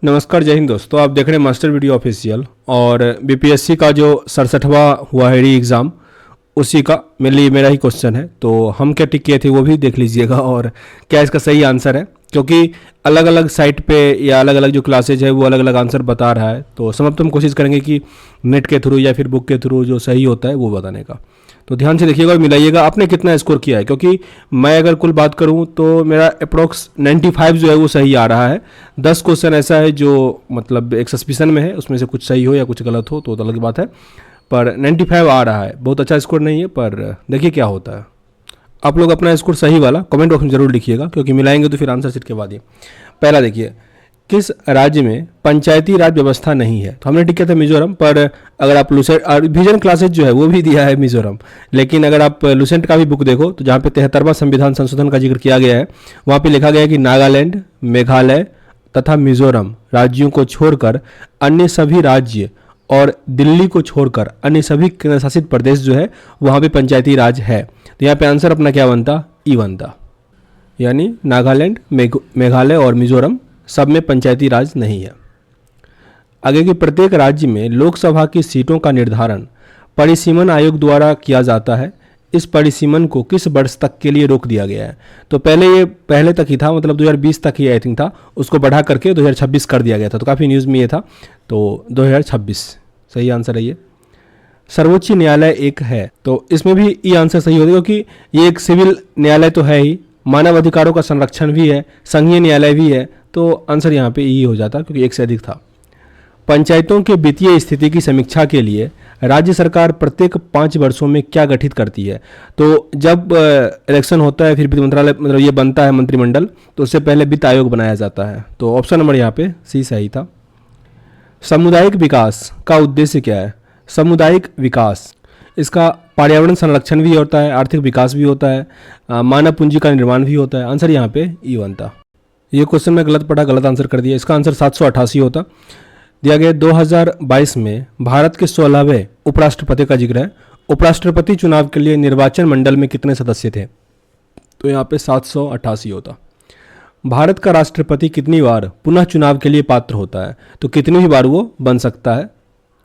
नमस्कार, जय हिंद दोस्तों। आप देख रहे हैं मास्टर वीडियो ऑफिशियल। और बीपीएससी का जो 67वां हुआ है री एग्ज़ाम, उसी का मेनली मेरा ही क्वेश्चन है। तो हम क्या टिक किए थे वो भी देख लीजिएगा और क्या इसका सही आंसर है, क्योंकि अलग अलग साइट पे या अलग अलग जो क्लासेज है वो अलग अलग आंसर बता रहा है। तो सब हम कोशिश करेंगे कि नेट के थ्रू या फिर बुक के थ्रू जो सही होता है वो बताने का। तो ध्यान से देखिएगा और मिलाइएगा आपने कितना स्कोर किया है, क्योंकि मैं अगर कुल बात करूं तो मेरा अप्रोक्स 95 जो है वो सही आ रहा है। 10 क्वेश्चन ऐसा है जो मतलब एक सस्पिशन में है, उसमें से कुछ सही हो या कुछ गलत हो तो अलग बात है, पर 95 आ रहा है। बहुत अच्छा स्कोर नहीं है, पर देखिए क्या होता है। आप लोग अपना स्कोर सही वाला कमेंट बॉक्स में जरूर लिखिएगा, क्योंकि मिलाएंगे तो फिर आंसर सीट के बाद ही। पहला देखिए, किस राज्य में पंचायती राज व्यवस्था नहीं है? तो हमने टिक किया था मिजोरम, पर अगर आप लुसेंट विजन क्लासेज जो है वो भी दिया है मिजोरम, लेकिन अगर आप लुसेंट का भी बुक देखो तो जहाँ पे 73वां संविधान संशोधन का जिक्र किया गया है वहाँ पे लिखा गया है कि नागालैंड, मेघालय तथा मिजोरम राज्यों को छोड़कर अन्य सभी राज्य और दिल्ली को छोड़कर अन्य सभी केंद्र शासित प्रदेश जो है वहाँ पे पंचायती राज है। तो यहाँ पे आंसर अपना क्या बनता? ई बनता, यानी नागालैंड, मेघालय और मिजोरम सब में पंचायती राज नहीं है। आगे कि प्रत्येक राज्य में लोकसभा की सीटों का निर्धारण परिसीमन आयोग द्वारा किया जाता है। इस परिसीमन को किस वर्ष तक के लिए रोक दिया गया है? तो पहले तक ही था, मतलब 2020 तक ही आई थिंक था, उसको बढ़ा करके 2026 कर दिया गया था। तो काफ़ी न्यूज़ में ये था, तो 2026 सही आंसर है ये। सर्वोच्च न्यायालय एक है, तो इसमें भी ये आंसर सही होगा, क्योंकि ये एक सिविल न्यायालय तो है ही, मानव अधिकारों का संरक्षण भी है, संघीय न्यायालय भी है, तो आंसर यहाँ पे ई हो जाता, क्योंकि एक से अधिक था। पंचायतों के वित्तीय स्थिति की समीक्षा के लिए राज्य सरकार प्रत्येक 5 वर्षों में क्या गठित करती है? तो जब इलेक्शन होता है फिर वित्त मंत्रालय, मतलब ये बनता है मंत्रिमंडल, तो उससे पहले वित्त आयोग बनाया जाता है। तो ऑप्शन नंबर यहाँ पे सी सही था। सामुदायिक विकास का उद्देश्य क्या है? सामुदायिक विकास, इसका पर्यावरण संरक्षण भी होता है, आर्थिक विकास भी होता है, मानव पूंजी का निर्माण भी होता है। आंसर यहाँ पे ई बनता। ये क्वेश्चन में गलत पढ़ा, गलत आंसर कर दिया। इसका आंसर 788 होता। दिया गया 2022 में भारत के 16वें उपराष्ट्रपति का जिक्र है। उपराष्ट्रपति चुनाव के लिए निर्वाचन मंडल में कितने सदस्य थे? तो यहाँ पे 788 होता। भारत का राष्ट्रपति कितनी बार पुनः चुनाव के लिए पात्र होता है? तो कितनी भी बार वो बन सकता है,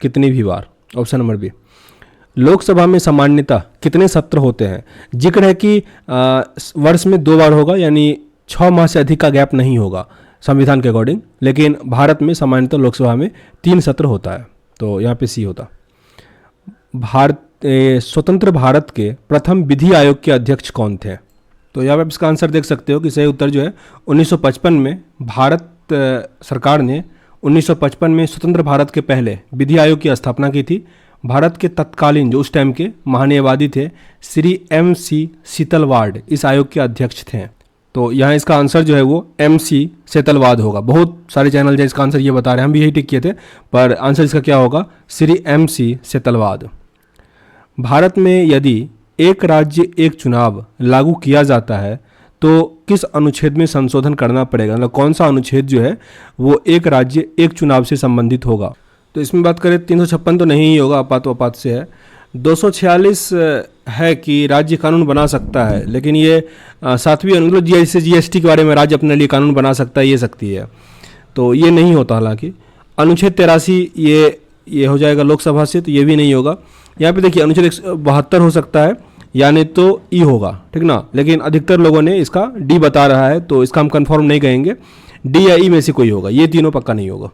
कितनी भी बार। Option number B. लोकसभा में सामान्यतः कितने सत्र होते हैं? जिक्र है कि वर्ष में 2 बार होगा, यानी 6 माह से अधिक का गैप नहीं होगा संविधान के अकॉर्डिंग, लेकिन भारत में सामान्यतः लोकसभा में 3 सत्र होता है। तो यहाँ पे सी होता। स्वतंत्र भारत के प्रथम विधि आयोग के अध्यक्ष कौन थे? तो यहाँ पे इसका आंसर देख सकते हो कि सही उत्तर जो है 1955 में भारत सरकार ने 1955 में स्वतंत्र भारत के पहले विधि आयोग की स्थापना की थी। भारत के तत्कालीन जो उस टाइम के महान्यायवादी थे श्री MC सीतलवाड़ इस आयोग के अध्यक्ष थे। तो यहाँ इसका आंसर जो है वो MC सेतलवाद होगा। बहुत सारे चैनल जो इसका आंसर ये बता रहे हैं, हम भी यही टिक किए थे, पर आंसर इसका क्या होगा? श्री MC सेतलवाद। भारत में यदि एक राज्य एक चुनाव लागू किया जाता है तो किस अनुच्छेद में संशोधन करना पड़ेगा? मतलब कौन सा अनुच्छेद जो है वो एक राज्य एक चुनाव से संबंधित होगा? तो इसमें बात करें 356 तो नहीं ही होगा, आपात से है। 246 है कि राज्य कानून बना सकता है, लेकिन ये 7वीं अनुच्छेद जैसे GST के बारे में राज्य अपने लिए कानून बना सकता है, ये सकती है, तो ये नहीं होता। हालांकि अनुच्छेद 83 ये हो जाएगा लोकसभा से, तो ये भी नहीं होगा। यहाँ पे देखिए अनुच्छेद 172 हो सकता है, यानी तो ई होगा, ठीक ना, लेकिन अधिकतर लोगों ने इसका डी बता रहा है, तो इसका हम कंफर्म नहीं कहेंगे। डी या ई में से कोई होगा, ये तीनों पक्का नहीं होगा।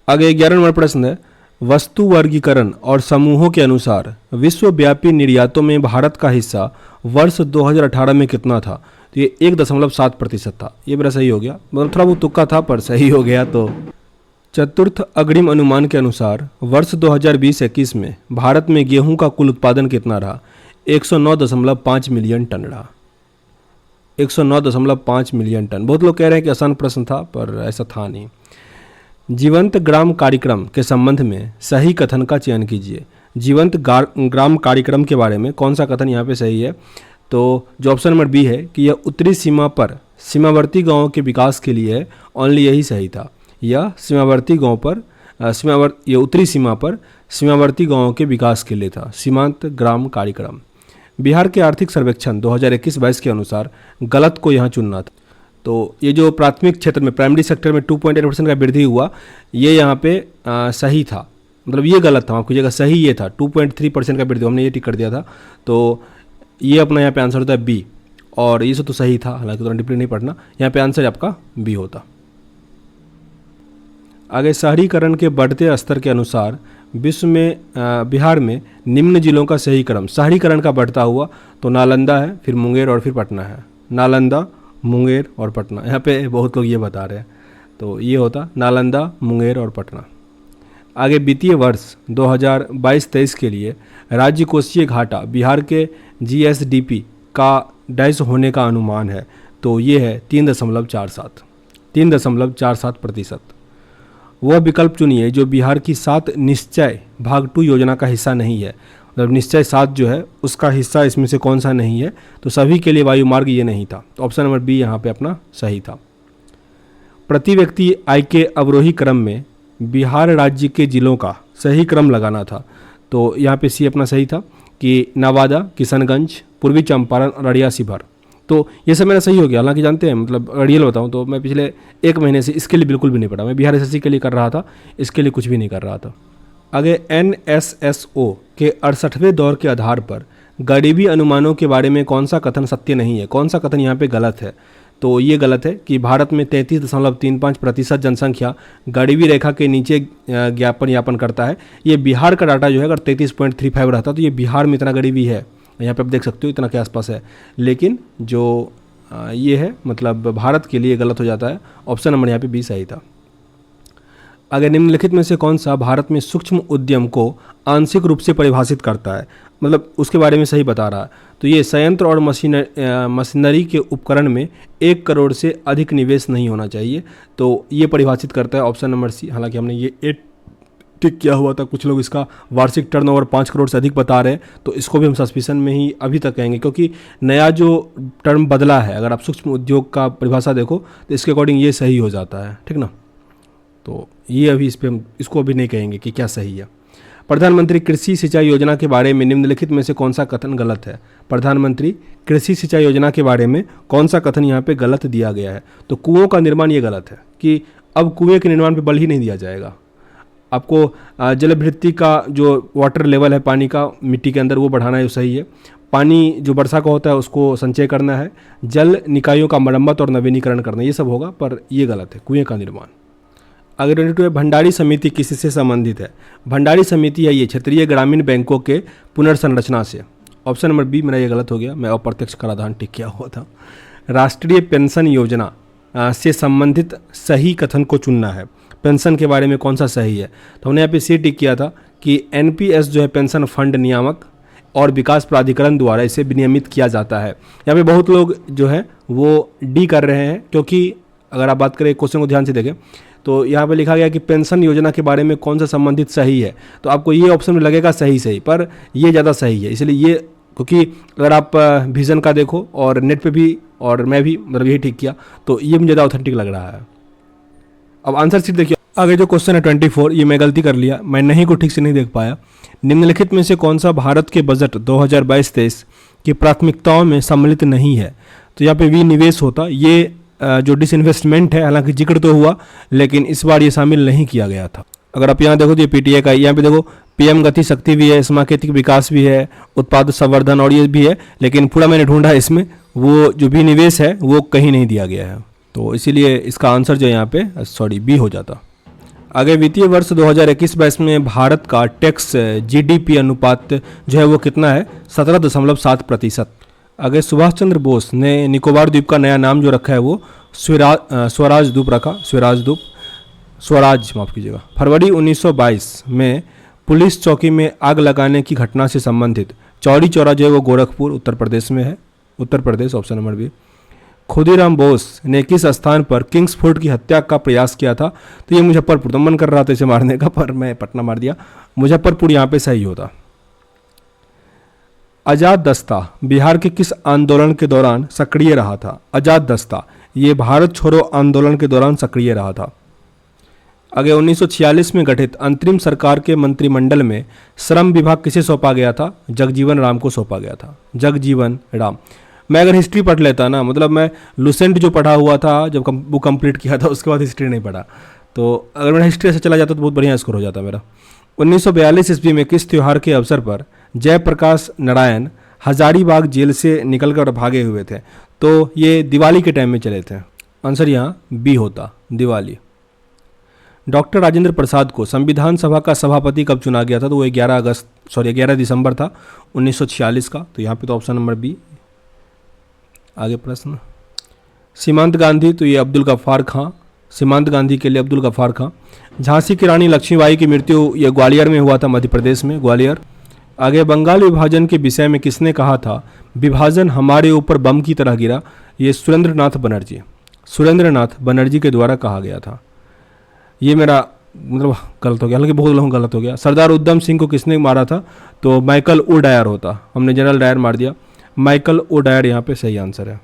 आगे 11 नंबर प्रश्न है, वस्तु वर्गीकरण और समूहों के अनुसार विश्वव्यापी निर्यातों में भारत का हिस्सा वर्ष 2018 में कितना था? तो ये 1.7% था। ये मेरा सही हो गया, मतलब थोड़ा बहुत तुक्का था पर सही हो गया। तो चतुर्थ अग्रिम अनुमान के अनुसार वर्ष 2020-21 में भारत में गेहूं का कुल उत्पादन कितना रहा? 109.5 मिलियन टन रहा। 109.5 मिलियन टन। बहुत लोग कह रहे हैं कि आसान प्रश्न था, पर ऐसा था नहीं। जीवंत ग्राम कार्यक्रम के संबंध में सही कथन का चयन कीजिए। जीवंत ग्राम कार्यक्रम के बारे में कौन सा कथन यहाँ पे सही है? तो जो ऑप्शन नंबर बी है कि यह उत्तरी सीमा पर सीमावर्ती गांवों के विकास के लिए है, ओनली यही सही था। यह सीमावर्ती गांव पर ये उत्तरी सीमा पर सीमावर्ती गांवों के विकास के लिए था, सीमांत ग्राम कार्यक्रम। बिहार के आर्थिक सर्वेक्षण 2021-22 के अनुसार गलत को यहाँ चुनना था। तो ये जो प्राथमिक क्षेत्र में प्राइमरी सेक्टर में 2.8% का वृद्धि हुआ, ये यहाँ पे सही था, मतलब ये गलत था, माफ कीजिएगा, सही ये था 2.3% का वृद्धि, हमने ये टिक कर दिया था। तो ये अपना यहाँ पे आंसर होता है बी, और ये सब तो सही था, हालांकि थोड़ा डीपली नहीं पढ़ना, यहाँ पे आंसर आपका बी होता। आगे, शहरीकरण के बढ़ते स्तर के अनुसार विश्व में बिहार में निम्न जिलों का सही क्रम, शहरीकरण का बढ़ता हुआ तो नालंदा है, फिर मुंगेर और फिर पटना है। नालंदा, मुंगेर और पटना, यहाँ पे बहुत लोग ये बता रहे हैं, तो ये होता नालंदा, मुंगेर और पटना। आगे, वित्तीय वर्ष 2022-23 के लिए राज्य कोषीय घाटा बिहार के जीएसडीपी का डैश होने का अनुमान है, तो ये है 3.47%। वह विकल्प चुनिए जो बिहार की 7 निश्चय भाग 2 योजना का हिस्सा नहीं है, मतलब निश्चय 7 जो है उसका हिस्सा इसमें से कौन सा नहीं है, तो सभी के लिए वायु मार्ग ये नहीं था, तो ऑप्शन नंबर बी यहाँ पे अपना सही था। प्रति व्यक्ति आय के अवरोही क्रम में बिहार राज्य के जिलों का सही क्रम लगाना था, तो यहाँ पे सी अपना सही था कि नवादा, किशनगंज, पूर्वी चंपारण, अररिया, शिवहर। तो ये सब मेरा सही हो गया। हालांकि जानते हैं, मतलब रियल बताऊं तो मैं पिछले 1 महीने से इसके लिए बिल्कुल भी नहीं पढ़ा, मैं बिहार एसएससी के लिए कर रहा था, इसके लिए कुछ भी नहीं कर रहा था। आगे, एनएसएसओ के 68वें दौर के आधार पर गरीबी अनुमानों के बारे में कौन सा कथन सत्य नहीं है, कौन सा कथन यहाँ पे गलत है, तो ये गलत है कि भारत में 33.35% जनसंख्या गरीबी रेखा के नीचे ज्ञापन यापन करता है। ये बिहार का डाटा जो है, अगर 33.35 रहता तो ये बिहार में इतना गरीबी है, यहाँ पे आप देख सकते हो इतना के आसपास है, लेकिन जो ये है मतलब भारत के लिए गलत हो जाता है। ऑप्शन नंबर यहाँ पे बी सही था। अगर निम्नलिखित में से कौन सा भारत में सूक्ष्म उद्यम को आंशिक रूप से परिभाषित करता है, मतलब उसके बारे में सही बता रहा है, तो ये संयंत्र और मशीनरी के उपकरण में 1 करोड़ से अधिक निवेश नहीं होना चाहिए, तो ये परिभाषित करता है ऑप्शन नंबर सी। हालांकि हमने ये 8 टिक किया हुआ था, कुछ लोग इसका वार्षिक टर्नओवर 5 करोड़ से अधिक बता रहे हैं, तो इसको भी हम सस्पिशन में ही अभी तक कहेंगे, क्योंकि नया जो टर्म बदला है, अगर आप सूक्ष्म उद्योग का परिभाषा देखो तो इसके अकॉर्डिंग ये सही हो जाता है, ठीक ना। तो ये अभी इस पर हम इसको अभी नहीं कहेंगे कि क्या सही है। प्रधानमंत्री कृषि सिंचाई योजना के बारे में निम्नलिखित में से कौन सा कथन गलत है। प्रधानमंत्री कृषि सिंचाई योजना के बारे में कौन सा कथन यहाँ पे गलत दिया गया है, तो कुओं का निर्माण ये गलत है कि अब कुएं के निर्माण पे बल ही नहीं दिया जाएगा। आपको जलवृद्धि का जो वाटर लेवल है पानी का मिट्टी के अंदर वो बढ़ाना है, सही है। पानी जो वर्षा का होता है उसको संचय करना है। जल निकायों का मरम्मत और नवीनीकरण करना, ये सब होगा, पर ये गलत है, कुएं का निर्माण। अगर 22 है, भंडारी समिति किससे संबंधित है। भंडारी समिति है ये क्षेत्रीय ग्रामीण बैंकों के पुनर्संरचना से। ऑप्शन नंबर बी मेरा ये गलत हो गया, मैं अप्रत्यक्ष कराधान टिक किया हुआ था। राष्ट्रीय पेंशन योजना से संबंधित सही कथन को चुनना है। पेंशन के बारे में कौन सा सही है, तो हमने यहाँ पे सी टिक किया था कि एनपीएस जो है पेंशन फंड नियामक और विकास प्राधिकरण द्वारा इसे विनियमित किया जाता है। यहाँ पे बहुत लोग जो है वो डी कर रहे हैं, क्योंकि अगर आप बात करें क्वेश्चन को ध्यान से देखें तो यहाँ पे लिखा गया कि पेंशन योजना के बारे में कौन सा संबंधित सही है, तो आपको ये ऑप्शन में लगेगा सही, पर ये ज़्यादा सही है। इसलिए ये, क्योंकि अगर आप विजन का देखो और नेट पे भी और मैं भी मतलब यही ठीक किया, तो ये मुझे ज़्यादा ऑथेंटिक लग रहा है। अब आंसर शीट देखिए, आगे जो क्वेश्चन है 24, ये मैं गलती कर लिया, मैं नहीं को ठीक से नहीं देख पाया। निम्नलिखित में से कौन सा भारत के बजट 2022-23 की प्राथमिकताओं में सम्मिलित नहीं है, तो यहाँ पे विनिवेश होता। ये जो डिसइन्वेस्टमेंट है, हालांकि जिक्र तो हुआ लेकिन इस बार ये शामिल नहीं किया गया था। अगर आप यहाँ देखो तो ये पीटीए का, यहाँ पे देखो पीएम गति शक्ति भी है, सांकेतिक विकास भी है, उत्पाद संवर्धन और ये भी है, लेकिन पूरा मैंने ढूंढा इसमें वो जो भी निवेश है वो कहीं नहीं दिया गया है, तो इसीलिए इसका आंसर जो यहाँ पे बी हो जाता। आगे, वित्तीय वर्ष 2021-22 में भारत का टैक्स जीडीपी अनुपात जो है वो कितना है, 17.7%। आगे, सुभाष चंद्र बोस ने निकोबार द्वीप का नया नाम जो रखा है वो स्वराज द्वीप रखा, स्वराज माफ़ कीजिएगा। फरवरी 1922 में पुलिस चौकी में आग लगाने की घटना से संबंधित चौरी चौरा जो है वो गोरखपुर उत्तर प्रदेश में है, Uttar Pradesh, option number B. Khudiram Bose ने किस स्थान पर किंग्सफोर्ड की हत्या का प्रयास किया था, तो ये मुजफ्फरपुर, तो मन कर रहा था इसे मारने का, पर मैं पटना मार दिया। मुजफ्फरपुर यहाँ पे सही होता। आज़ाद दस्ता बिहार के किस आंदोलन के दौरान सक्रिय रहा था। आज़ाद दस्ता ये भारत छोड़ो आंदोलन के दौरान सक्रिय रहा था। आगे, 1946 में गठित अंतरिम सरकार के मंत्रिमंडल में श्रम विभाग किसे सौंपा गया था, जगजीवन राम को सौंपा गया था, जगजीवन राम। मैं अगर हिस्ट्री पढ़ लेता ना, मतलब मैं लुसेंट जो पढ़ा हुआ था जब बुक कंप्लीट किया था उसके बाद हिस्ट्री नहीं पढ़ा, तो अगर मेरा हिस्ट्री ऐसे चला जाता तो बहुत बढ़िया स्कोर हो जाता मेरा। 1942 ईस्वी में किस त्यौहार के अवसर पर जयप्रकाश नारायण हजारीबाग जेल से निकलकर भागे हुए थे? तो ये दिवाली के टाइम में चले थे। आंसर यहाँ बी होता, दिवाली। डॉक्टर राजेंद्र प्रसाद को संविधान सभा का सभापति कब चुना गया था? तो वो 11 दिसंबर था 1946 का। तो यहाँ पे तो ऑप्शन नंबर बी। आगे प्रश्न, सीमांत गांधी, तो ये अब्दुल गफ्फार खां, सीमांत गांधी के लिए अब्दुल गफ्फार खां। झांसी की रानी लक्ष्मीबाई की मृत्यु ये ग्वालियर में हुआ था, मध्य प्रदेश में, ग्वालियर। आगे, बंगाल विभाजन के विषय में किसने कहा था विभाजन हमारे ऊपर बम की तरह गिरा? ये सुरेंद्रनाथ बनर्जी, सुरेंद्रनाथ बनर्जी के द्वारा कहा गया था। ये मेरा मतलब गलत हो गया, हालांकि बहुत लोगों गलत हो गया। सरदार उधम सिंह को किसने मारा था? तो माइकल ओ डायर होता, हमने जनरल डायर मार दिया। माइकल ओ डायर यहाँ पे सही आंसर है।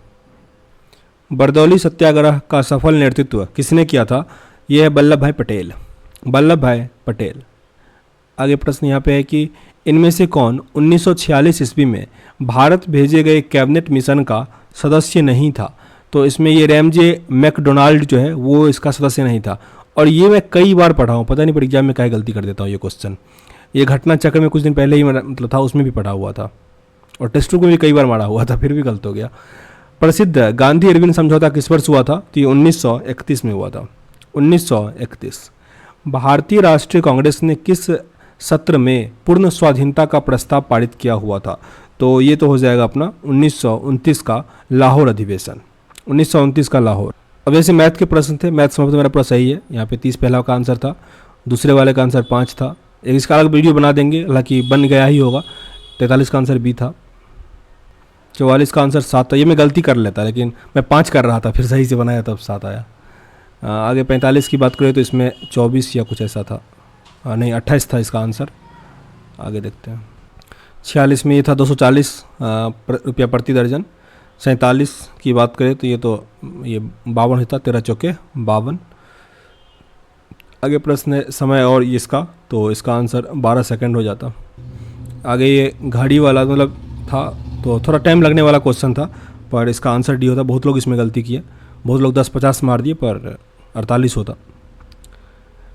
बरदौली सत्याग्रह का सफल नेतृत्व किसने किया था? यह है वल्लभ भाई पटेल, वल्लभ भाई पटेल। आगे प्रश्न यहाँ पे है कि इनमें से कौन 1946 ईस्वी में भारत भेजे गए कैबिनेट मिशन का सदस्य नहीं था? तो इसमें ये रैमजे मैकडोनाल्ड जो है वो इसका सदस्य नहीं था। और ये मैं कई बार पढ़ा हूँ, पता नहीं पर एग्जाम में क्या गलती कर देता हूँ ये क्वेश्चन। ये घटना चक्र में कुछ दिन पहले ही मेरा मतलब था, उसमें भी पढ़ा हुआ था और टेस्ट बुक में भी कई बार मारा हुआ था, फिर भी गलत हो गया। प्रसिद्ध गांधी इरविन समझौता किस वर्ष हुआ था? तो ये 1931 में हुआ था, 1931। भारतीय राष्ट्रीय कांग्रेस ने किस सत्र में पूर्ण स्वाधीनता का प्रस्ताव पारित किया हुआ था? तो ये तो हो जाएगा अपना 1929 का लाहौर अधिवेशन, 1929 का लाहौर। अब जैसे मैथ के प्रश्न थे, मैथ समझ तो मेरा पूरा सही है। यहाँ पे 30 पहला का आंसर था, दूसरे वाले का आंसर 5 था। एक इसका अलग वीडियो बना देंगे, हालांकि बन गया ही होगा। 43 का आंसर बी था, 44 का आंसर 7 था। ये मैं गलती कर लेता, लेकिन मैं 5 कर रहा था, फिर सही से बनाया तब 7 आया। आगे 45 की बात करें तो इसमें 24 या कुछ ऐसा था, नहीं 28 था इसका आंसर। आगे देखते हैं। 46 में ये था 240 रुपया प्रति दर्जन। 47 की बात करें तो ये 52 होता, 13 चौके 52। आगे प्रश्न है समय और इसका, तो इसका आंसर 12 सेकंड हो जाता। आगे ये घड़ी वाला मतलब था, तो थोड़ा टाइम लगने वाला क्वेश्चन था, पर इसका आंसर डी होता। बहुत लोग इसमें गलती किए, बहुत लोग 10-50 मार दिए, पर 48 होता।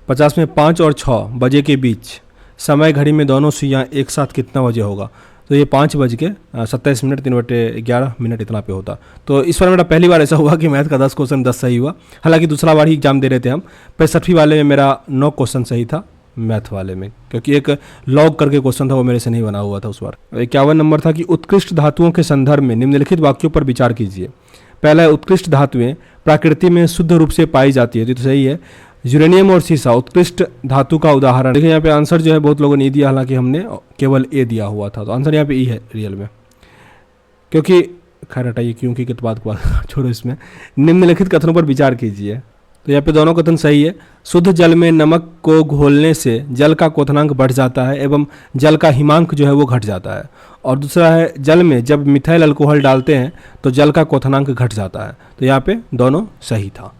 50 में 5 और 6 बजे के बीच समय घड़ी में दोनों सुइयाँ एक साथ कितना बजे होगा? तो ये 5:27 3/11 इतना पे होता। तो इस बार मेरा पहली बार ऐसा हुआ कि मैथ का 10 क्वेश्चन 10 सही हुआ। हालांकि दूसरा बार ही एग्जाम दे रहे थे हम। 65वीं वाले में मेरा 9 क्वेश्चन सही था मैथ वाले में, क्योंकि एक लॉग करके क्वेश्चन था, वो मेरे से नहीं बना हुआ था उस बार। 51 नंबर था कि उत्कृष्ट धातुओं के संदर्भ में निम्नलिखित वाक्यों पर विचार कीजिए। पहला है उत्कृष्ट धातुएं प्रकृति में शुद्ध रूप से पाई जाती है, तो सही है। यूरेनियम और सीसा उत्कृष्ट धातु का उदाहरण। देखिए यहाँ पे आंसर जो है बहुत लोगों ने दिया, हालांकि हमने केवल ए दिया हुआ था, तो आंसर यहाँ पे ई है रियल में। क्योंकि खैर हटाइए क्योंकि की बात को छोड़ो, इसमें निम्नलिखित कथनों पर विचार कीजिए। तो यहाँ पे दोनों कथन सही है। शुद्ध जल में नमक को घोलने से जल का क्वथनांक बढ़ जाता है एवं जल का हिमांक जो है वो घट जाता है। और दूसरा है जल में जब मिथाइल अल्कोहल डालते हैं तो जल का क्वथनांक घट जाता है। तो यहाँ पे दोनों सही था।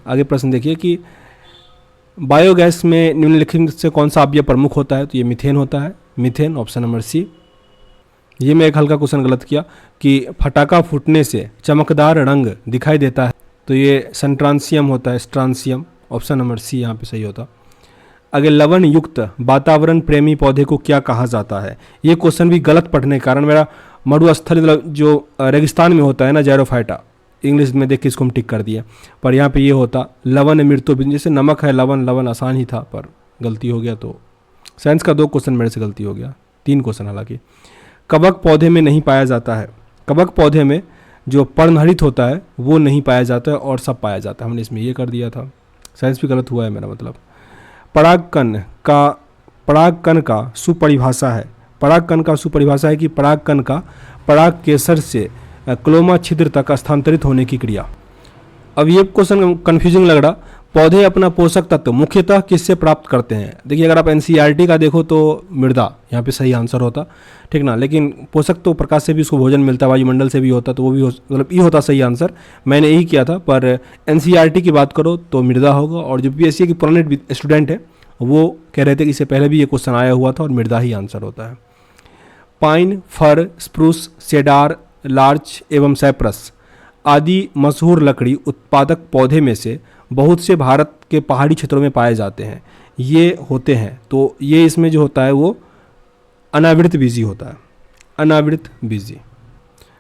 आगे प्रश्न देखिए कि बायोगैस में निम्नलिखित से कौन सा अवयव प्रमुख होता है? तो ये मीथेन होता है, मीथेन, ऑप्शन नंबर सी। ये मैं एक हल्का क्वेश्चन गलत किया कि फटाका फूटने से चमकदार रंग दिखाई देता है, तो ये सेंट्रांसियम होता है, स्ट्रांसियम, ऑप्शन नंबर सी यहाँ पे सही होता। आगे लवण युक्त वातावरण प्रेमी पौधे को क्या कहा जाता है? ये क्वेश्चन भी गलत पढ़ने के कारण मेरा मरुस्थल जो रेगिस्तान में होता है ना, जैरोफाइटा, इंग्लिश में देख के इसको हम टिक कर दिए, पर यहाँ पे ये होता लवण मृत्यु। जैसे नमक है, लवण, लवण आसान ही था पर गलती हो गया। तो साइंस का 2 क्वेश्चन मेरे से गलती हो गया, 3 क्वेश्चन हालांकि। कवक पौधे में नहीं पाया जाता है। कवक पौधे में जो पर्णहरित होता है वो नहीं पाया जाता है और सब पाया जाता है, हमने इसमें ये कर दिया था। साइंस भी गलत हुआ है मेरा मतलब। परागकण का सुपरिभाषा है। परागकण का सुपरिभाषा है कि परागकण का पराग केसर से क्लोमा छिद्र तक स्थानांतरित होने की क्रिया। अब ये क्वेश्चन कन्फ्यूजिंग लग रहा। पौधे अपना पोषक तत्व मुख्यतः किससे प्राप्त करते हैं? देखिए अगर आप एनसीईआरटी का देखो तो मृदा यहाँ पे सही आंसर होता, ठीक ना। लेकिन पोषक तो प्रकाश से भी उसको भोजन मिलता है, वायुमंडल से भी होता, तो वो भी मतलब ये होता सही आंसर। मैंने यही किया था, पर एनसीईआरटी की बात करो तो मृदा होगा। और जो बीएससी की पुराने स्टूडेंट है वो कह रहे थे कि इससे पहले भी ये क्वेश्चन आया हुआ था और मृदा ही आंसर होता है। पाइन, फर, स्प्रूस, सेडार, लार्च एवं साइप्रस आदि मशहूर लकड़ी उत्पादक पौधे में से बहुत से भारत के पहाड़ी क्षेत्रों में पाए जाते हैं। ये होते हैं, तो ये इसमें जो होता है वो अनावृत बीजी होता है, अनावृत बीजी।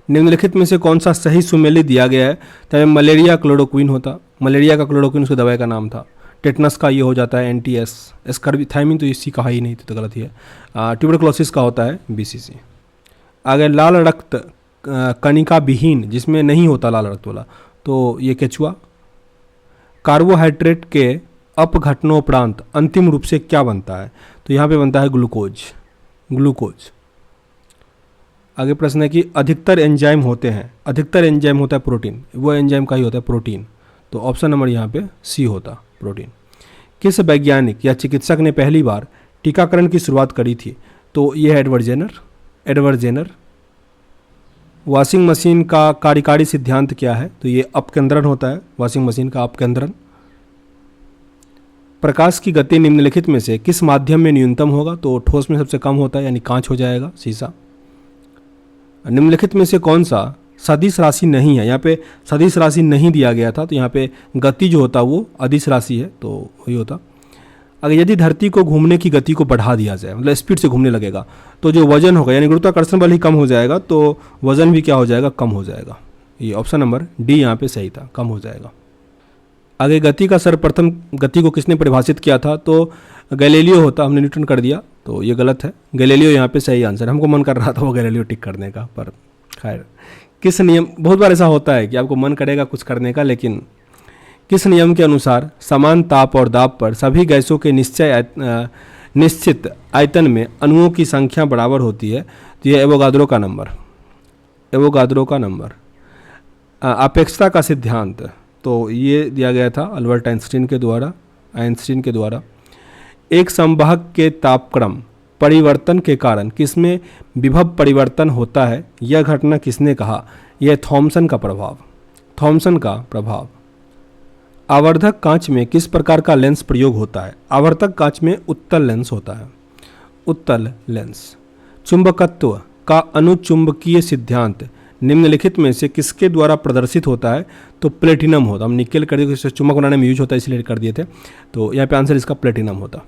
निम्नलिखित में से कौन सा सही सुमेलित दिया गया है? तो मलेरिया क्लोरोक्विन होता, मलेरिया का क्लोरोक्विन उसकी दवाई का नाम था। टेटनस का ये हो जाता है NTS, एस्कर्बिथाइमिन तो इसी कहा ही नहीं तो गलत ही है। ट्यूबरक्लोसिस का होता है BCC। आगे लाल रक्त कणिका विहीन, जिसमें नहीं होता लाल रक्त वाला, तो ये केचुआ। कार्बोहाइड्रेट के अपघटनोपरांत अंतिम रूप से क्या बनता है? तो यहाँ पे बनता है ग्लूकोज, ग्लूकोज। आगे प्रश्न है कि अधिकतर एंजाइम होते हैं, अधिकतर एंजाइम होता है प्रोटीन, वो एंजाइम का ही होता है प्रोटीन, तो ऑप्शन नंबर यहाँ पे C होता, प्रोटीन। किस वैज्ञानिक या चिकित्सक ने पहली बार टीकाकरण की शुरुआत करी थी? तो ये है Edward Jenner, Edward Jenner. Washing machine का कार्यकारी सिद्धांत क्या है? तो ये अपकेंद्रण होता है, वॉशिंग मशीन का अपकेंद्रण। प्रकाश की गति निम्नलिखित में से किस माध्यम में न्यूनतम होगा? तो ठोस में सबसे कम होता है, यानी कांच हो जाएगा, शीशा। निम्नलिखित में से कौन सा सदिश राशि नहीं है? यहाँ पे सदिश राशि नहीं दिया गया था, तो यहाँ पे गति जो होता वो अदिश राशि है, तो वही होता। अगर यदि धरती को घूमने की गति को बढ़ा दिया जाए, मतलब स्पीड से घूमने लगेगा, तो जो वजन होगा यानी गुरुत्वाकर्षण बल ही कम हो जाएगा, तो वजन भी क्या हो जाएगा? कम हो जाएगा। ये ऑप्शन नंबर D यहाँ पे सही था, कम हो जाएगा। आगे गति का सर्वप्रथम गति को किसने परिभाषित किया था? तो गैलीलियो होता, हमने न्यूटन कर दिया, तो ये गलत है। गैलीलियो यहाँ पे सही आंसर, हमको मन कर रहा था वो गैलीलियो टिक करने का, पर खैर। किस नियम, बहुत बार ऐसा होता है कि आपको मन करेगा कुछ करने का, लेकिन किस नियम के अनुसार समान ताप और दाब पर सभी गैसों के निश्चित आयतन में अणुओं की संख्या बराबर होती है? तो यह एवोगाद्रो का नंबर, एवोगाद्रो का नंबर। अपेक्षता का सिद्धांत, तो ये दिया गया था अल्बर्ट आइंस्टीन के द्वारा। एक संवाहक के तापक्रम परिवर्तन के कारण किसमें विभव परिवर्तन होता है? यह घटना किसने कहा? यह थॉमसन का प्रभाव, थॉमसन का प्रभाव। आवर्धक कांच में किस प्रकार का लेंस प्रयोग होता है? आवर्धक कांच में उत्तल लेंस होता है, उत्तल लेंस। चुंबकत्व का अनुचुंबकीय सिद्धांत निम्नलिखित में से किसके द्वारा प्रदर्शित होता है? तो प्लेटिनम होता, हम निकेल कर दिए, चुंबक बनाने में यूज होता है इसलिए कर दिए थे, तो यहाँ पे आंसर इसका प्लेटिनम होता।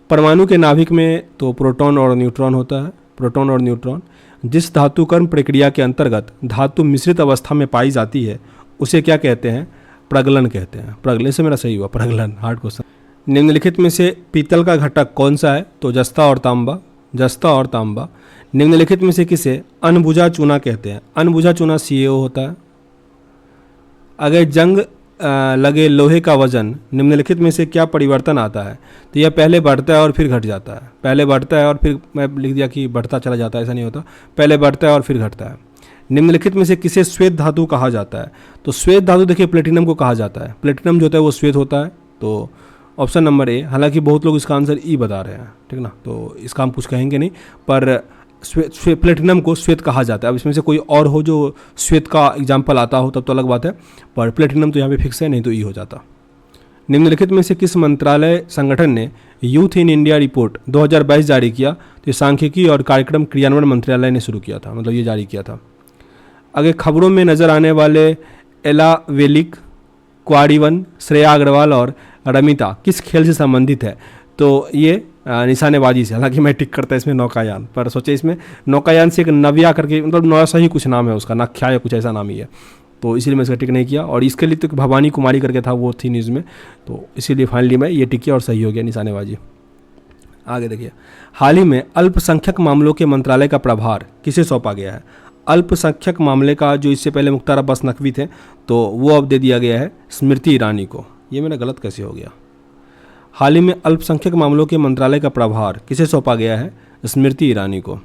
परमाणु के नाभिक में तो प्रोटॉन और न्यूट्रॉन होता है, प्रोटॉन और न्यूट्रॉन। जिस धातुकर्म प्रक्रिया के अंतर्गत धातु मिश्रित अवस्था में पाई जाती है उसे क्या कहते हैं? प्रगलन कहते हैं, प्रगलन। से मेरा सही हुआ, प्रगलन, हार्ड क्वेश्चन। निम्नलिखित में से पीतल का घटक कौन सा है? तो जस्ता और तांबा, जस्ता और तांबा। निम्नलिखित में से किसे अनबुझा चूना कहते हैं? अनबुझा चूना CaO होता है। अगर जंग लगे लोहे का वजन निम्नलिखित में से क्या परिवर्तन आता है? तो यह पहले बढ़ता है और फिर घट जाता है, पहले बढ़ता है और फिर, मैं लिख दिया कि बढ़ता चला जाता है, ऐसा नहीं होता, पहले बढ़ता है और फिर घटता है। निम्नलिखित में से किसे श्वेत धातु कहा जाता है? तो श्वेत धातु देखिए प्लेटिनम को कहा जाता है, प्लेटिनम जो होता है वो श्वेत होता है, तो ऑप्शन नंबर A। हालांकि बहुत लोग इसका आंसर E बता रहे हैं, ठीक ना, तो इसका हम कुछ कहेंगे नहीं, पर प्लेटिनम को श्वेत कहा जाता है। अब इसमें से कोई और हो जो श्वेत का एग्जाम्पल आता हो तब तो अलग बात है, पर प्लेटिनम तो यहाँ पे फिक्स है, नहीं तो E हो जाता। निम्नलिखित में से किस मंत्रालय संगठन ने यूथ इन इंडिया रिपोर्ट 2022 जारी किया? तो ये सांख्यिकी और कार्यक्रम क्रियान्वयन मंत्रालय ने शुरू किया था, मतलब ये जारी किया था। आगे खबरों में नजर आने वाले एला वेलिक, क्वारीवन, श्रेया अग्रवाल और रमिता किस खेल से संबंधित है? तो ये निशानेबाजी से, हालांकि मैं टिक करता इसमें नौकायान, पर सोचे इसमें नौकायान से एक नव्या करके, मतलब नौ सा ही कुछ नाम है उसका, नख्या या कुछ ऐसा नाम ही है, तो इसीलिए मैं इसका टिक नहीं किया। और इसके लिए तो भवानी कुमारी करके था, वो थी न्यूज़ में, तो इसीलिए फाइनली मैं ये टिक किया और सही हो गया निशानेबाजी। आगे देखिए, हाल ही में अल्पसंख्यक मामलों के मंत्रालय का प्रभार किसे सौंपा गया है? अल्पसंख्यक मामले का जो इससे पहले मुख्तार अब्बास नकवी थे, तो वो अब दे दिया गया है स्मृति ईरानी को। ये मेरा गलत कैसे हो गया? हाल ही में अल्पसंख्यक मामलों के मंत्रालय का प्रभार किसे सौंपा गया है? स्मृति ईरानी को।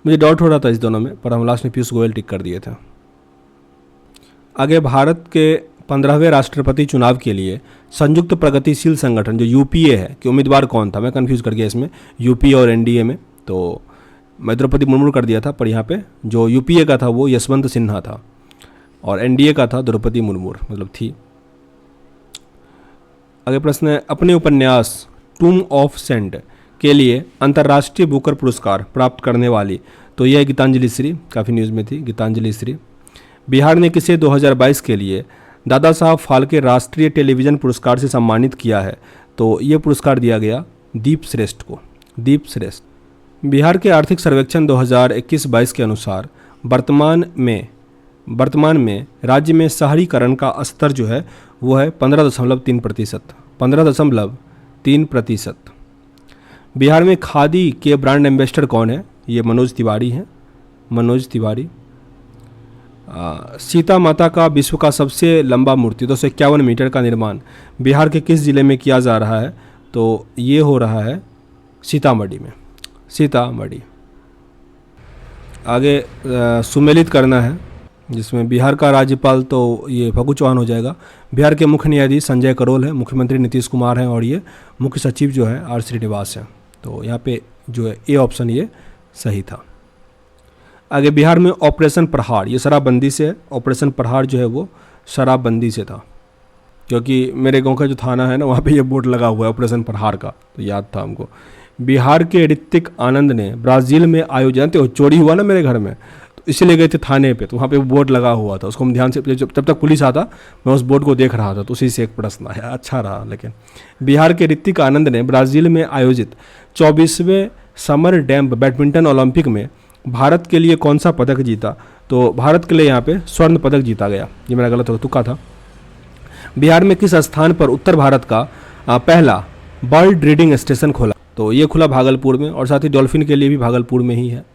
मुझे डाउट हो रहा था इस दोनों में, पर हम लास्ट में पीयूष गोयल टिक कर दिए थे। आगे, भारत के 15वें राष्ट्रपति चुनाव के लिए संयुक्त प्रगतिशील संगठन जो UPA है कि उम्मीदवार कौन था? मैं कंफ्यूज कर गया इसमें UPA और NDA में, तो मैं द्रौपदी मुर्मू कर दिया था, पर यहाँ पे जो UPA का था वो यशवंत सिन्हा था और NDA का था द्रौपदी मुर्मू, मतलब थी। आगे प्रश्न है, अपने उपन्यास टूम ऑफ सेंट के लिए अंतर्राष्ट्रीय बुकर पुरस्कार प्राप्त करने वाली तो यह गीतांजलि श्री, काफ़ी न्यूज़ में थी गीतांजलि श्री। बिहार ने किसे 2022 के लिए दादा साहब फाल्के राष्ट्रीय टेलीविज़न पुरस्कार से सम्मानित किया है? तो ये पुरस्कार दिया गया दीप श्रेष्ठ को, दीप श्रेष्ठ। बिहार के आर्थिक सर्वेक्षण 2021-22 के अनुसार वर्तमान में राज्य में शहरीकरण का स्तर जो है वो है 15.3%, 15.3%। बिहार में खादी के ब्रांड एम्बेसडर कौन है? ये मनोज तिवारी हैं, मनोज तिवारी। सीता माता का विश्व का सबसे लंबा मूर्ति 251 मीटर का निर्माण बिहार के किस जिले में किया जा रहा है? तो ये हो रहा है सीतामढ़ी में, सीतामढ़ी। आगे सुमेलित करना है, जिसमें बिहार का राज्यपाल तो ये फगू चौहान हो जाएगा। बिहार के मुख्य न्यायाधीश संजय करोल है, मुख्यमंत्री नीतीश कुमार हैं और ये मुख्य सचिव जो है आर श्रीनिवास हैं। तो यहाँ पे जो है ए ऑप्शन ये सही था। आगे बिहार में ऑपरेशन प्रहार, ये शराबबंदी से है। ऑपरेशन प्रहार जो है वो शराबबंदी से था, क्योंकि मेरे गांव का जो थाना है ना वहाँ पे ये बोर्ड लगा हुआ है ऑपरेशन प्रहार का, तो याद था हमको। बिहार के ऋतिक आनंद ने ब्राज़ील में आयोजन, तो चोरी हुआ ना मेरे घर में, तो इसीलिए गए थे थाने पे, तो वहाँ पे वो बोर्ड लगा हुआ था, उसको हम ध्यान से जब तक पुलिस आता मैं उस बोर्ड को देख रहा था, तो उसी से एक प्रश्न आया, अच्छा रहा। लेकिन बिहार के ऋतिक आनंद ने ब्राज़ील में आयोजित 24वें समर डैम बैडमिंटन ओलंपिक में भारत के लिए कौन सा पदक जीता? तो भारत के लिए यहाँ पे स्वर्ण पदक जीता गया। ये मेरा गलत तुक्का था। बिहार में किस स्थान पर उत्तर भारत का पहला बर्ड ब्रीडिंग स्टेशन खोला? तो ये खुला भागलपुर में, और साथ ही डॉल्फिन के लिए भी भागलपुर में ही है।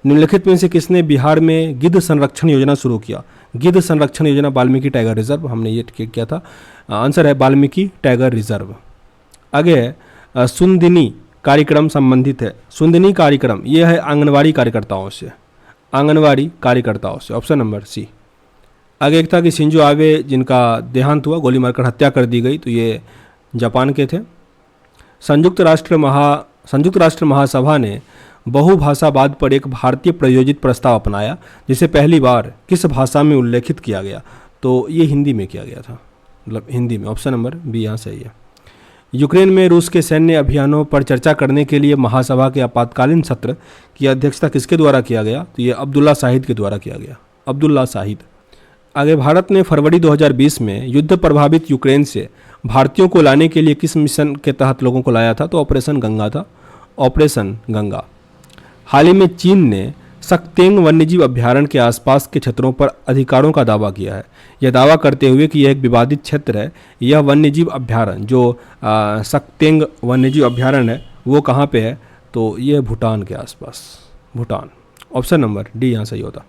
निम्नलिखित में से किसने बिहार में गिद्ध संरक्षण योजना शुरू किया? गिद्ध संरक्षण योजना वाल्मीकि टाइगर रिजर्व, हमने ये किया था। आंसर है वाल्मीकि टाइगर रिजर्व। आगे है सुंदिनी कार्यक्रम संबंधित है। सुंदिनी कार्यक्रम ये है आंगनवाड़ी कार्यकर्ताओं से, आंगनवाड़ी कार्यकर्ताओं से, ऑप्शन नंबर सी। आगे एक था कि शिंजो आबे जिनका देहांत हुआ, गोली मारकर हत्या कर दी गई, तो ये जापान के थे। संयुक्त राष्ट्र महासभा ने बहुभाषावाद पर एक भारतीय प्रायोजित प्रस्ताव अपनाया, जिसे पहली बार किस भाषा में उल्लेखित किया गया? तो ये हिंदी में किया गया था, मतलब हिंदी में। ऑप्शन नंबर बी यहाँ सही है। यूक्रेन में रूस के सैन्य अभियानों पर चर्चा करने के लिए महासभा के आपातकालीन सत्र की अध्यक्षता किसके द्वारा किया गया? तो ये अब्दुल्ला शाहिद के द्वारा किया गया, अब्दुल्ला शाहिद। आगे भारत ने फरवरी 2020 में युद्ध प्रभावित यूक्रेन से भारतीयों को लाने के लिए किस मिशन के तहत लोगों को लाया था? तो ऑपरेशन गंगा था, ऑपरेशन गंगा। हाल ही में चीन ने सक्तेंग वन्यजीव अभ्यारण्य के आसपास के क्षेत्रों पर अधिकारों का दावा किया है, यह दावा करते हुए कि यह एक विवादित क्षेत्र है। यह वन्यजीव अभ्यारण्य जो सक्तेंग वन्यजीव अभ्यारण्य है वो कहाँ पे है? तो ये भूटान के आसपास, भूटान। ऑप्शन नंबर डी यहाँ सही होता।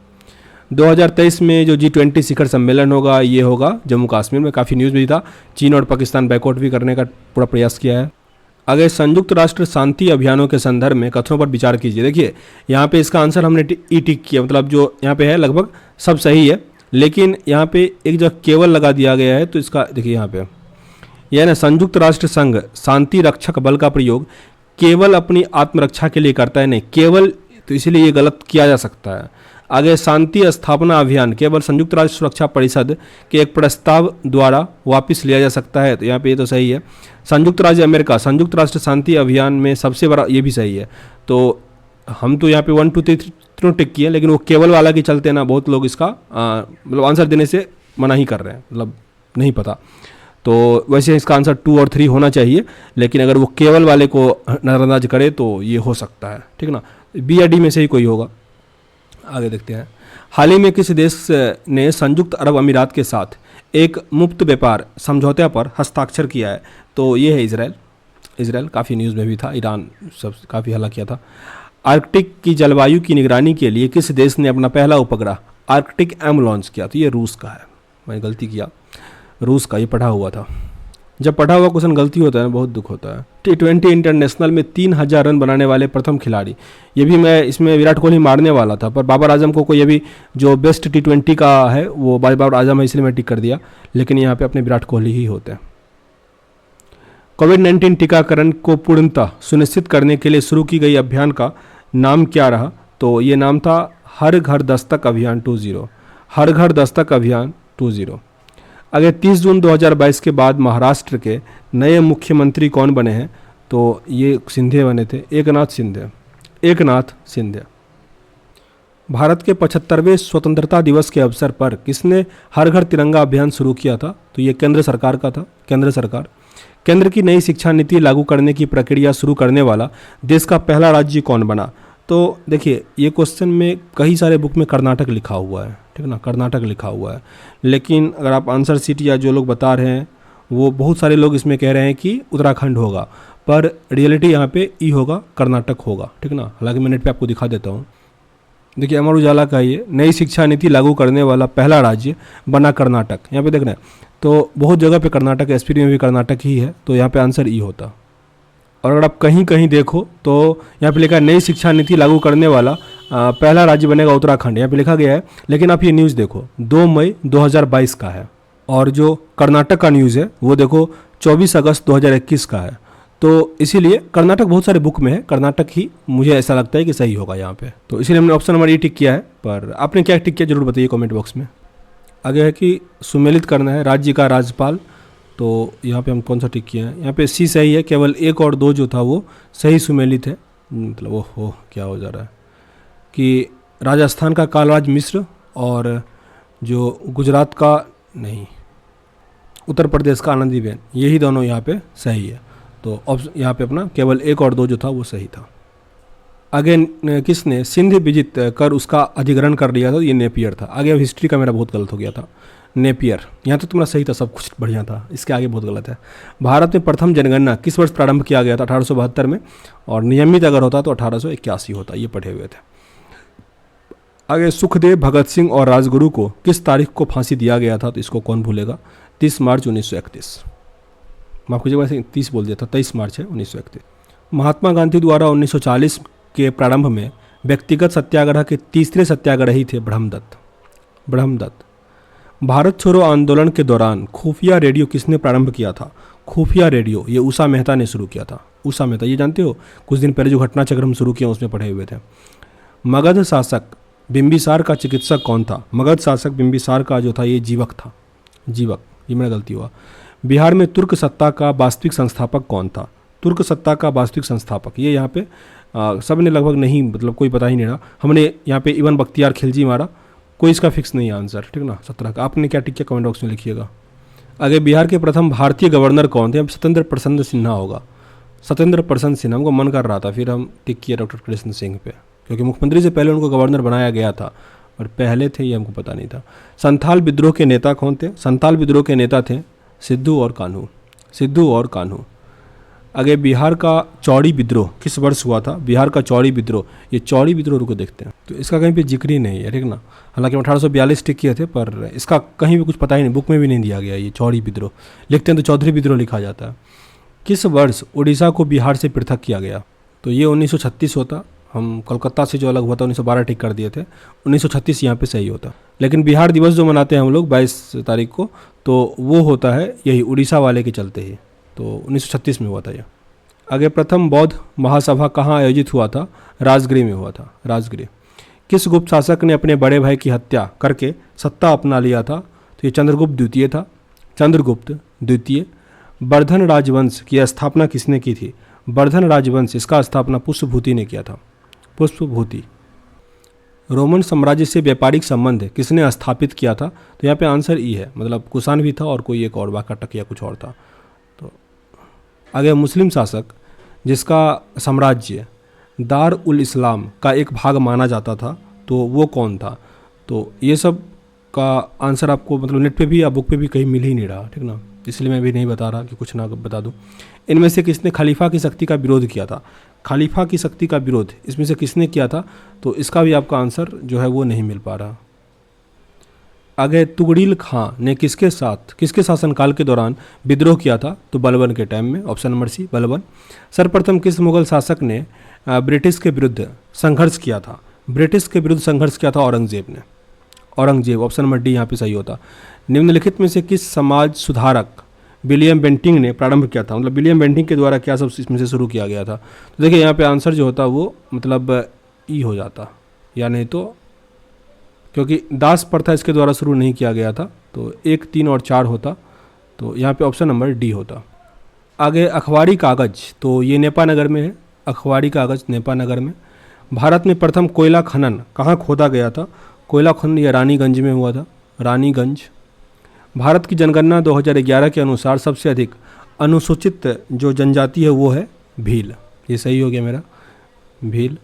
2023 में जो G20 शिखर सम्मेलन होगा ये होगा जम्मू कश्मीर में, काफ़ी न्यूज़ भी था। चीन और पाकिस्तान बैकआउट भी करने का पूरा प्रयास किया है। आगे संयुक्त राष्ट्र शांति अभियानों के संदर्भ में कथनों पर विचार कीजिए। देखिए यहाँ पे इसका आंसर हमने ई टिक किया, मतलब जो यहाँ पे है लगभग सब सही है, लेकिन यहाँ पे एक जो केवल लगा दिया गया है, तो इसका देखिए यहाँ पे यह ना संयुक्त राष्ट्र संघ शांति रक्षक बल का प्रयोग केवल अपनी आत्मरक्षा के लिए करता है, नहीं केवल, तो इसीलिए ये गलत किया जा सकता है। आगे शांति स्थापना अभियान केवल संयुक्त राष्ट्र सुरक्षा परिषद के एक प्रस्ताव द्वारा वापस लिया जा सकता है, तो यहाँ पे ये तो सही है। संयुक्त राज्य अमेरिका संयुक्त राष्ट्र शांति अभियान में सबसे बड़ा, ये भी सही है। तो हम तो यहाँ पे 1 2 3 टिक किए, लेकिन वो केवल वाला के चलते ना बहुत लोग इसका मतलब आंसर देने से मना ही कर रहे हैं, मतलब नहीं पता। तो वैसे इसका आंसर 2 और 3 होना चाहिए, लेकिन अगर वो केवल वाले को नज़रअंदाज करे तो ये हो सकता है, ठीक ना। बी या डी में से ही कोई होगा। आगे देखते हैं। हाल ही में किस देश ने संयुक्त अरब अमीरात के साथ एक मुक्त व्यापार समझौते पर हस्ताक्षर किया है? तो ये है इजराइल। इजराइल काफ़ी न्यूज़ में भी था, ईरान सब काफ़ी हल्ला किया था। आर्कटिक की जलवायु की निगरानी के लिए किस देश ने अपना पहला उपग्रह आर्कटिक एम लॉन्च किया? तो ये रूस का है, मैंने गलती किया, रूस का, ये पढ़ा हुआ था। जब पढ़ा हुआ क्वेश्चन गलती होता है बहुत दुख होता है। T20 इंटरनेशनल में 3000 रन बनाने वाले प्रथम खिलाड़ी, ये भी मैं इसमें विराट कोहली मारने वाला था, पर बाबर आजम को ये भी जो बेस्ट T20 का है वो बाबर आजम है, इसलिए मैं टिक कर दिया, लेकिन यहाँ पे अपने विराट कोहली ही होते हैं। कोविड-19 टीकाकरण को पूर्णतः सुनिश्चित करने के लिए शुरू की गई अभियान का नाम क्या रहा? तो ये नाम था हर घर दस्तक अभियान 20, हर घर दस्तक अभियान 20। अगर 30 जून 2022 के बाद महाराष्ट्र के नए मुख्यमंत्री कौन बने हैं? तो ये सिंधे बने थे, एकनाथ शिंदे, एकनाथ शिंदे। भारत के 75वें स्वतंत्रता दिवस के अवसर पर किसने हर घर तिरंगा अभियान शुरू किया था? तो ये केंद्र सरकार का था, केंद्र सरकार। केंद्र की नई शिक्षा नीति लागू करने की प्रक्रिया शुरू करने वाला देश का पहला राज्य कौन बना? तो देखिए, ये क्वेश्चन में कई सारे बुक में कर्नाटक लिखा हुआ है, ठीक ना, कर्नाटक लिखा हुआ है। लेकिन अगर आप आंसर शीट या जो लोग बता रहे हैं वो बहुत सारे लोग इसमें कह रहे हैं कि उत्तराखंड होगा, पर रियलिटी यहाँ पे ई होगा, कर्नाटक होगा, ठीक ना। हालांकि मैं नेट पे आपको दिखा देता हूँ। देखिए, अमर उजाला का ये नई शिक्षा नीति लागू करने वाला पहला राज्य बना कर्नाटक, यहाँ पे देख रहे हैं। तो बहुत जगह पे कर्नाटक, एसपीडी में भी कर्नाटक ही है, तो यहाँ पे आंसर ई होता। और अगर आप कहीं कहीं देखो तो यहाँ पे लिखा है नई शिक्षा नीति लागू करने वाला पहला राज्य बनेगा उत्तराखंड, यहाँ पे लिखा गया है। लेकिन आप ये न्यूज़ देखो, 2 मई 2022 का है, और जो कर्नाटक का न्यूज़ है वो देखो 24 अगस्त 2021 का है। तो इसीलिए कर्नाटक बहुत सारे बुक में है, कर्नाटक ही मुझे ऐसा लगता है कि सही होगा यहाँ पे। तो इसीलिए हमने ऑप्शन नंबर ए टिक किया है। पर आपने क्या टिक किया जरूर बताइए कमेंट बॉक्स में। आगे है कि सुमेलित करना है राज्य का राज्यपाल, तो यहाँ पे हम कौन सा टिक किया है? यहाँ पे सी सही है, केवल 1 और 2 जो था वो सही सुमेलित है। मतलब ओहो क्या हो जा रहा है कि राजस्थान का कालराज मिश्र और जो गुजरात का नहीं, उत्तर प्रदेश का आनंदीबेन, यही दोनों यहाँ पे सही है। तो यहाँ पे अपना केवल 1 और 2 जो था वो सही था। आगे किसने सिंध विजित कर उसका अधिग्रहण कर लिया था? ये नेपियर था। आगे अब हिस्ट्री का मेरा बहुत गलत हो गया था, नेपियर। यहाँ तो तुम्हारा सही था, सब कुछ बढ़िया था, इसके आगे बहुत गलत है। भारत में प्रथम जनगणना किस वर्ष प्रारंभ किया गया था? 1872 में, और नियमित अगर होता तो 1881 होता, ये पढ़े हुए थे। आगे सुखदेव, भगत सिंह और राजगुरु को किस तारीख को फांसी दिया गया था? तो इसको कौन भूलेगा? 30 मार्च 1931। माफ कीजिएगा, वैसे 30 बोल दिया था, 23 मार्च है 1931। महात्मा गांधी द्वारा 1940 के प्रारंभ में व्यक्तिगत सत्याग्रह के तीसरे सत्याग्रही थे ब्रह्मदत्त। भारत छोड़ो आंदोलन के दौरान खुफिया रेडियो किसने प्रारंभ किया था? खुफिया रेडियो ये उषा मेहता ने शुरू किया था। उषा मेहता, ये जानते हो, कुछ दिन पहले जो घटनाचक्र हम शुरू किया उसमें पढ़े हुए थे। मगध शासक बिंबिसार का चिकित्सक कौन था? मगध शासक बिंबिसार का जो था ये जीवक था, जीवक, ये मेरा गलती हुआ। बिहार में तुर्क सत्ता का वास्तविक संस्थापक कौन था? तुर्क सत्ता का वास्तविक संस्थापक, ये यहाँ पे सब ने लगभग नहीं, मतलब कोई पता ही नहीं रहा। हमने यहाँ पे इवन बख्तियार खिलजी मारा, कोई इसका फिक्स नहीं है आंसर, ठीक ना। 17 का आपने क्या टिक किया कमेंट बॉक्स में लिखिएगा। आगे बिहार के प्रथम भारतीय गवर्नर कौन थे? सत्येंद्र प्रसन्न सिन्हा होगा, सत्येंद्र प्रसन्न सिन्हा। हमको मन कर रहा था, फिर हम टिक किए डॉक्टर कृष्ण सिंह पे, क्योंकि मुख्यमंत्री से पहले उनको गवर्नर बनाया गया था, और पहले थे ये हमको पता नहीं था। संथाल विद्रोह के नेता कौन थे? संथाल विद्रोह के नेता थे सिद्धू और कान्हू। आगे बिहार का चौड़ी विद्रोह किस वर्ष हुआ था? बिहार का चौड़ी विद्रोह, ये चौड़ी विद्रोह रुको देखते हैं, तो इसका कहीं पे जिक्र ही नहीं है, ठीक ना। हालांकि 1842 टिक किए थे, पर इसका कहीं भी कुछ पता ही नहीं, बुक में भी नहीं दिया गया। ये चौड़ी विद्रोह लिखते हैं तो चौधरी विद्रोह लिखा जाता है। किस वर्ष उड़ीसा को बिहार से पृथक किया गया? तो ये 1936 होता। हम कोलकाता से जो अलग हुआ था 1912 टिक कर दिए थे, 1936 यहाँ पे सही होता। लेकिन बिहार दिवस जो मनाते हैं हम लोग 22 तारीख को, तो वो होता है यही उड़ीसा वाले के चलते ही, तो 1936 में हुआ था ये। आगे प्रथम बौद्ध महासभा कहाँ आयोजित हुआ था? राजगृह में हुआ था, राजगृह। किस गुप्त शासक ने अपने बड़े भाई की हत्या करके सत्ता अपना लिया था? तो ये चंद्रगुप्त द्वितीय था, चंद्रगुप्त द्वितीय। वर्धन राजवंश की स्थापना किसने की थी? वर्धन राजवंश, इसका स्थापना पुष्पभूति ने किया था, पुष्पभूति। रोमन साम्राज्य से व्यापारिक संबंध किसने स्थापित किया था? तो यहाँ पे आंसर ई है, मतलब कुषाण भी था और कोई एक और वाकाटक या कुछ और था। तो आगे मुस्लिम शासक जिसका साम्राज्य दार उल इस्लाम का एक भाग माना जाता था, तो वो कौन था? तो ये सब का आंसर आपको मतलब नेट पे भी या बुक पे भी कहीं मिल ही नहीं रहा, ठीक ना, इसलिए मैं भी नहीं बता रहा कि कुछ ना बता दूं। इनमें से किसने खलीफा की शक्ति का विरोध किया था? खलीफा की शक्ति का विरोध इसमें से किसने किया था? तो इसका भी आपका आंसर जो है वो नहीं मिल पा रहा। आगे तुगड़िल खां ने किसके शासनकाल के दौरान विद्रोह किया था? तो बलबन के टाइम में, ऑप्शन नंबर सी बलबन। सर्वप्रथम किस मुगल शासक ने ब्रिटिश के विरुद्ध संघर्ष किया था? ब्रिटिश के विरुद्ध संघर्ष किया था औरंगजेब ने, औरंगजेब, ऑप्शन नंबर डी यहाँ पे सही होता। निम्नलिखित में से किस समाज सुधारक विलियम बेंटिंग ने प्रारंभ किया था? मतलब विलियम बेंटिंग के द्वारा क्या सब इसमें से शुरू किया गया था? तो देखिए यहाँ पे आंसर जो होता वो मतलब ई हो जाता, या नहीं तो क्योंकि दास प्रथा इसके द्वारा शुरू नहीं किया गया था, तो 1, 3 और 4 होता, तो यहाँ पे ऑप्शन नंबर डी होता। आगे अखबारी कागज, तो ये नेपानगर में है, अखबारी कागज नेपानगर में। भारत में प्रथम कोयला खनन कहाँ खोदा गया था? कोयला खनन यह रानीगंज में हुआ था, रानीगंज। भारत की जनगणना 2011 के अनुसार सबसे अधिक अनुसूचित जो जनजाति है वो है भील। ये सही हो गया मेरा, भील।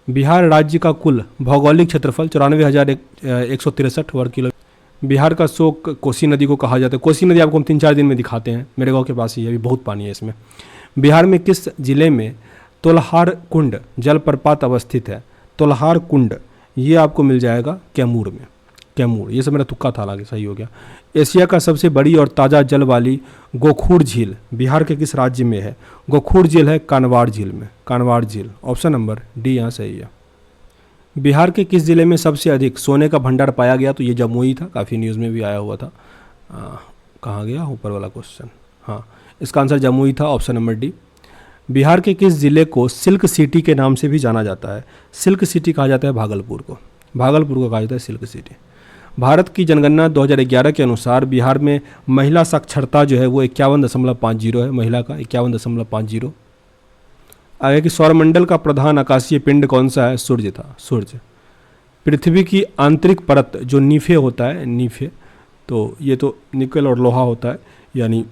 बिहार राज्य का कुल भौगोलिक क्षेत्रफल 94,163 वर्ग किलोमीटर। बिहार का शोक कोसी नदी को कहा जाता है। कोसी नदी आपको हम 3-4 दिन में दिखाते हैं, मेरे गांव के पास ही है, अभी बहुत पानी है इसमें। बिहार में किस जिले में तोलहार कुंड जलप्रपात अवस्थित है? तोलहार कुंड ये आपको मिल जाएगा कैमूर में, कैमूर। ये सब मेरा तुक्का था, हालांकि सही हो गया। एशिया का सबसे बड़ी और ताज़ा जल वाली गोखूर झील बिहार के किस राज्य में है? गोखूर झील है कानवाड़ झील में, कानवाड़ झील। ऑप्शन नंबर डी यहाँ सही है। बिहार के किस जिले में सबसे अधिक सोने का भंडार पाया गया? तो ये जमुई था, काफ़ी न्यूज़ में भी आया हुआ था। कहाँ गया ऊपर वाला क्वेश्चन? हाँ, इसका आंसर जमुई था, ऑप्शन नंबर डी। बिहार के किस जिले को सिल्क सिटी के नाम से भी जाना जाता है? सिल्क सिटी कहा जाता है भागलपुर को, भागलपुर को कहा जाता है सिल्क सिटी। भारत की जनगणना 2011 के अनुसार बिहार में महिला साक्षरता जो है वो 51.50 है, महिला का 51.50। आगे कि सौरमंडल का प्रधान आकाशीय पिंड कौन सा है? सूर्य था, सूर्य। पृथ्वी की आंतरिक परत जो नीफे होता है, नीफे, तो ये तो निकल और लोहा होता है, यानी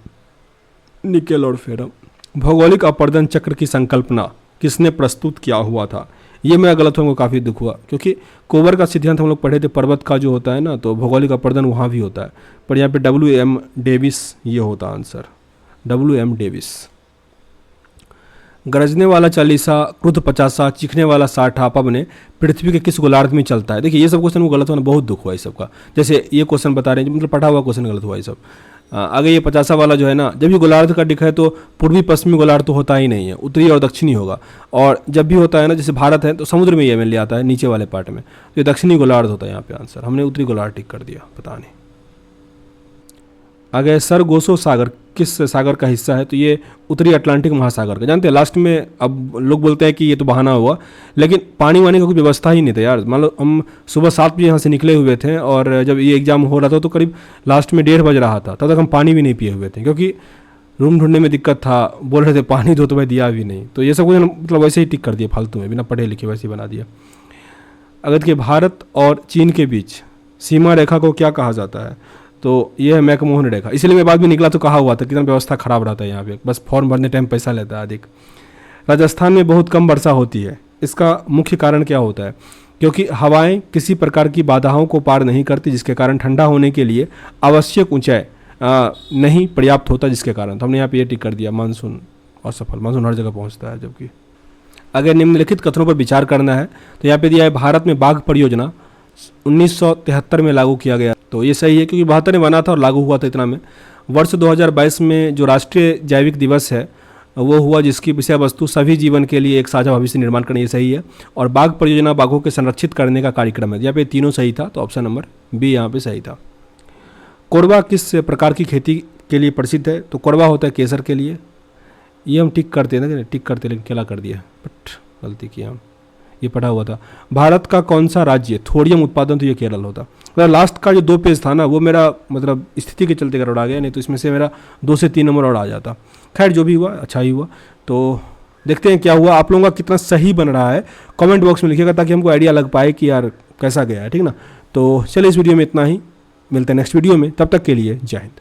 निकेल और फेरम। भौगोलिक अपरदन चक्र की संकल्पना किसने प्रस्तुत किया हुआ था? ये मेरा गलत होने को काफ़ी दुख हुआ, क्योंकि कोबर का सिद्धांत हम लोग पढ़े थे, पर्वत का जो होता है ना, तो भौगोलिक अपरदन वहाँ भी होता है, पर यहाँ पे WM डेविस ये होता आंसर, WM डेविस। गरजने वाला चालीसा, क्रुद्ध पचासा, चीखने वाला साठा पब ने पृथ्वी के किस गोलार्ध में चलता है? देखिए ये सब क्वेश्चन को गलत होना बहुत दुख हुआ इस सब का। जैसे ये क्वेश्चन बता रहे हैं, मतलब पढ़ा हुआ क्वेश्चन गलत हुआ ये सब। आगे ये 50 वाला जो है ना, जब भी गोलार्ध का दिखा है तो पूर्वी पश्चिमी गोलार्ध तो होता ही नहीं है, उत्तरी और दक्षिणी होगा। और जब भी होता है ना, जैसे भारत है तो समुद्र में ये मिल आता है नीचे वाले पार्ट में, तो ये दक्षिणी गोलार्ध होता है यहाँ पे आंसर। हमने उत्तरी गोलार्ध टिक कर दिया, पता नहीं। आगे सरगोसो सागर किस सागर का हिस्सा है? तो ये उत्तरी अटलांटिक महासागर का। जानते हैं लास्ट में अब लोग बोलते हैं कि ये तो बहाना हुआ, लेकिन पानी वानी का कोई व्यवस्था ही नहीं था यार। मान लो हम सुबह 7 बजे यहाँ से निकले हुए थे और जब ये एग्जाम हो रहा था तो करीब लास्ट में 1:30 बज रहा था, तब तक हम पानी भी नहीं पिए हुए थे, क्योंकि रूम ढूंढने में दिक्कत था। बोल रहे थे पानी दो, तो भाई दिया भी नहीं। तो ये सब कुछ मतलब वैसे ही टिक कर दिया फालतू में, बिना पढ़े लिखे वैसे ही बना दिया। अगर देखिए भारत और चीन के बीच सीमा रेखा को क्या कहा जाता है? तो ये है मैकमोहन रेखा। इसलिए मैं बाद में निकला तो कहा हुआ था कितना व्यवस्था खराब रहता है यहाँ पे, बस फॉर्म भरने टाइम पैसा लेता है अधिक। राजस्थान में बहुत कम वर्षा होती है, इसका मुख्य कारण क्या होता है? क्योंकि हवाएं किसी प्रकार की बाधाओं को पार नहीं करती, जिसके कारण ठंडा होने के लिए आवश्यक ऊंचाई नहीं पर्याप्त होता, जिसके कारण। तो हमने यहाँ पे ये टिक कर दिया, मानसून असफल। मानसून हर जगह पहुँचता है। जबकि अगर निम्नलिखित कथनों पर विचार करना है तो यहाँ पे दिया है भारत में बाघ परियोजना 1973 में लागू किया गया। तो ये सही है, क्योंकि 72 में बना था और लागू हुआ था इतना में। वर्ष 2022 में जो राष्ट्रीय जैविक दिवस है वो हुआ, जिसकी विषय वस्तु सभी जीवन के लिए एक साझा भविष्य निर्माण करना, ये सही है। और बाघ परियोजना बाघों के संरक्षित करने का कार्यक्रम है। यहाँ पे तीनों सही था, तो ऑप्शन नंबर बी यहाँ पे सही था। कोरबा किस प्रकार की खेती के लिए प्रसिद्ध है? तो कोरबा होता है केसर के लिए। ये हम टिक करते हैं ना, टिक करते, लेकिन क्या कर दिया, बट गलती किया हम। ये पढ़ा हुआ था। भारत का कौन सा राज्य थोड़ियम उत्पादन? तो ये केरल होता। मतलब लास्ट का जो 2 पेज था ना, वो मेरा मतलब स्थिति के चलते गड़बड़ा गया, नहीं तो इसमें से मेरा 2 से 3 नंबर और आ जाता। खैर जो भी हुआ अच्छा ही हुआ। तो देखते हैं क्या हुआ, आप लोगों का कितना सही बन रहा है कमेंट बॉक्स में लिखिएगा, ताकि हमको आइडिया लग पाए कि यार कैसा गया है, ठीक ना। तो चलिए इस वीडियो में इतना ही, मिलते हैं नेक्स्ट वीडियो में, तब तक के लिए जय हिंद।